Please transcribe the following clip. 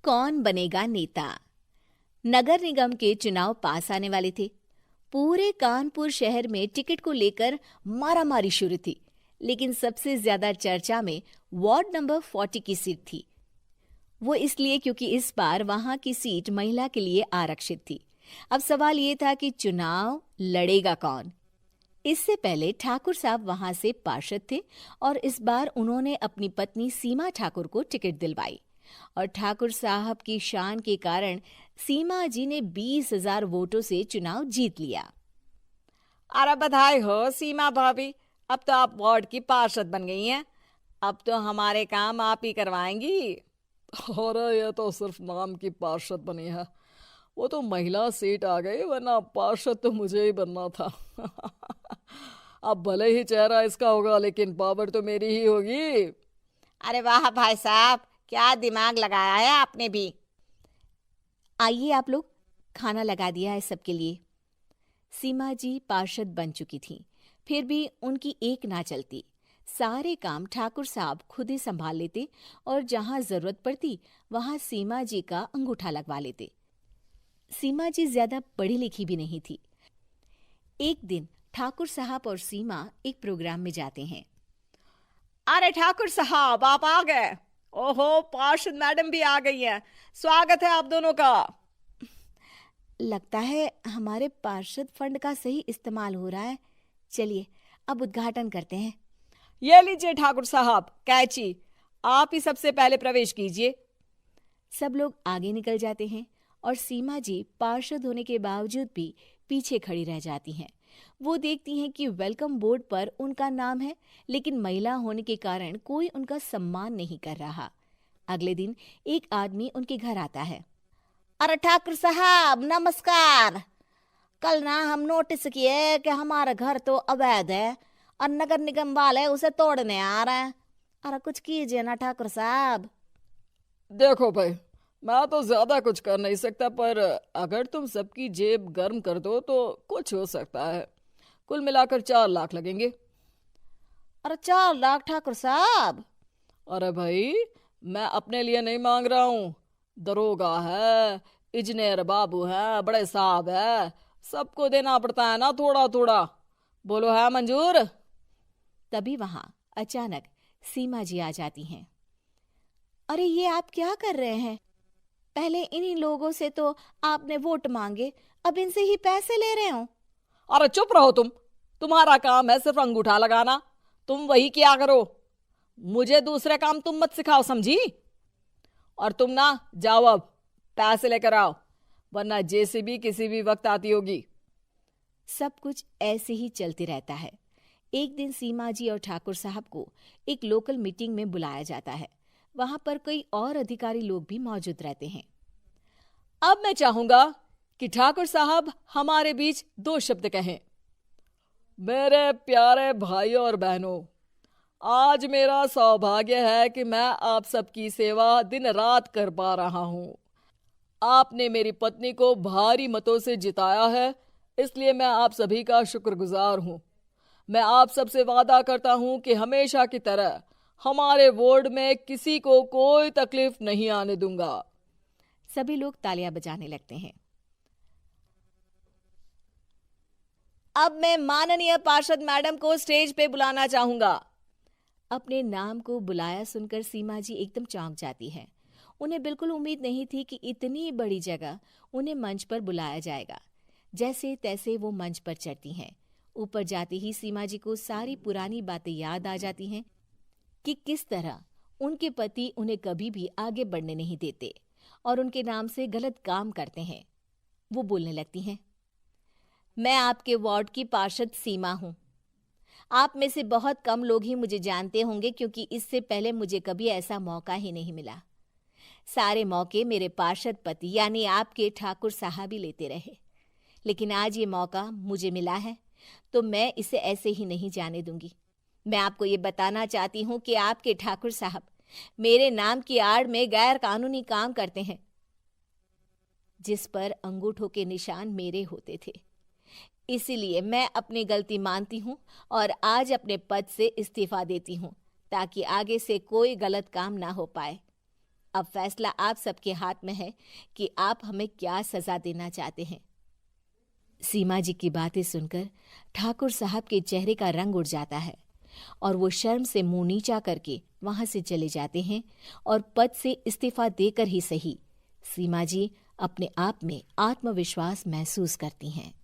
कौन बनेगा नेता। नगर निगम के चुनाव पास आने वाले थे। पूरे कानपुर शहर में टिकट को लेकर मारामारी शुरू थी, लेकिन सबसे ज्यादा चर्चा में वार्ड नंबर 40 की सीट थी। वो इसलिए क्योंकि इस बार वहां की सीट महिला के लिए आरक्षित थी। अब सवाल ये था कि चुनाव लड़ेगा कौन। इससे पहले ठाकुर साहब वहां से पार्षद थे और इस बार उन्होंने अपनी पत्नी सीमा ठाकुर को टिकट दिलवाई और ठाकुर साहब की शान के कारण सीमा जी ने 20,000 वोटों से चुनाव जीत लिया। अरे बधाई हो सीमा भाभी, अब तो आप वार्ड की पार्षद बन गई हैं। अब तो हमारे काम आप ही करवाएंगी। अरे ये तो सिर्फ नाम की पार्षद बनी है, वो तो महिला सीट आ गई, वरना पार्षद तो मुझे ही बनना था। अब भले ही चेहरा इसका होगा, लेकिन पावर तो मेरी ही होगी। अरे वाह भाई साहब, क्या दिमाग लगाया है आपने भी। आइए आप लोग, खाना लगा दिया है सबके लिए। सीमा जी पार्षद बन चुकी थीं, फिर भी उनकी एक ना चलती। सारे काम ठाकुर साहब खुद ही संभाल लेते और जहां जरूरत पड़ती वहां सीमा जी का अंगूठा लगवा लेते। सीमा जी ज्यादा पढ़ी लिखी भी नहीं थी। एक दिन ठाकुर साहब और सीमा एक प्रोग्राम में जाते हैं। अरे ठाकुर साहब, आप आ गए। ओहो, पार्षद मैडम भी आ गई हैं। स्वागत है आप दोनों का। लगता है हमारे पार्षद फंड का सही इस्तेमाल हो रहा है। चलिए अब उद्घाटन करते हैं। ये लीजिए ठाकुर साहब कैची, आप ही सबसे पहले प्रवेश कीजिए। सब लोग आगे निकल जाते हैं और सीमा जी पार्षद होने के बावजूद भी पीछे खड़ी रह जाती हैं। वो देखती हैं कि वेलकम बोर्ड पर उनका नाम है, लेकिन महिला होने के कारण कोई उनका सम्मान नहीं कर रहा। अगले दिन एक आदमी उनके घर आता है। अरे ठाकुर साहब नमस्कार। कल ना हम नोटिस किए कि हमारा घर तो अवैध है और नगर निगम वाले उसे तोड़ने आ रहे हैं। अरे कुछ कीजिए ना ठाकुर साहब। देखो भाई, मैं तो ज्यादा कुछ कर नहीं सकता, पर अगर तुम सबकी जेब गर्म कर दो तो कुछ हो सकता है। कुल मिलाकर 4 लाख लगेंगे। अरे 4 लाख ठाकुर साहब? अरे भाई, मैं अपने लिए नहीं मांग रहा हूँ। दरोगा है, इंजीनियर बाबू है, बड़े साहब है, सबको देना पड़ता है ना थोड़ा थोड़ा। बोलो है मंजूर? तभी वहां अचानक सीमा जी आ जाती हैं। अरे ये आप क्या कर रहे हैं? पहले इन्हीं लोगों से तो आपने वोट मांगे, अब इनसे ही पैसे ले रहे हो। अरे चुप रहो तुम, तुम्हारा काम है सिर्फ अंगूठा लगाना, तुम वही किया करो। मुझे दूसरे काम तुम मत सिखाओ, समझी? और तुम ना जाओ, अब पैसे लेकर आओ, वरना जेसीबी किसी भी वक्त आती होगी। सब कुछ ऐसे ही चलते रहता है। एक दिन सीमा जी और ठाकुर साहब को एक लोकल मीटिंग में बुलाया जाता है। वहां पर कई और अधिकारी लोग भी मौजूद रहते हैं। अब मैं चाहूंगा कि ठाकुर साहब हमारे बीच 2 शब्द कहें। मेरे प्यारे भाइयों और बहनों, आज मेरा सौभाग्य है कि मैं आप सबकी सेवा दिन रात कर पा रहा हूं। आपने मेरी पत्नी को भारी मतों से जिताया है, इसलिए मैं आप सभी का शुक्रगुजार हूं। मैं आप सबसे वादा करता हूं कि हमेशा की तरह हमारे वार्ड में किसी को कोई तकलीफ नहीं आने दूंगा। सभी लोग तालियां बजाने लगते हैं। अब मैं माननीय पार्षद मैडम को स्टेज पे बुलाना चाहूंगा। अपने नाम को बुलाया सुनकर सीमा जी एकदम चौंक जाती है। उन्हें बिल्कुल उम्मीद नहीं थी कि इतनी बड़ी जगह उन्हें मंच पर बुलाया जाएगा। जैसे तैसे वो मंच पर चढ़ती हैं। ऊपर जाते ही सीमा जी को सारी पुरानी बातें याद आ जाती हैं कि किस तरह उनके पति उन्हें कभी भी आगे बढ़ने नहीं देते और उनके नाम से गलत काम करते हैं। वो बोलने लगती हैं। मैं आपके वार्ड की पार्षद सीमा हूं। आप में से बहुत कम लोग ही मुझे जानते होंगे, क्योंकि इससे पहले मुझे कभी ऐसा मौका ही नहीं मिला। सारे मौके मेरे पार्षद पति यानी आपके ठाकुर साहब ही लेते रहे, लेकिन आज ये मौका मुझे मिला है तो मैं इसे ऐसे ही नहीं जाने दूंगी। मैं आपको ये बताना चाहती हूँ कि आपके ठाकुर साहब मेरे नाम की आड़ में गैर कानूनी काम करते हैं, जिस पर अंगूठों के निशान मेरे होते थे। इसीलिए मैं अपनी गलती मानती हूँ और आज अपने पद से इस्तीफा देती हूँ, ताकि आगे से कोई गलत काम ना हो पाए। अब फैसला आप सबके हाथ में है कि आप हमें क्या सजा देना चाहते हैं। सीमा जी की बातें सुनकर ठाकुर साहब के चेहरे का रंग उड़ जाता है और वो शर्म से मुंह नीचा करके वहां से चले जाते हैं और पद से इस्तीफा देकर ही सही सीमा जी अपने आप में आत्मविश्वास महसूस करती हैं।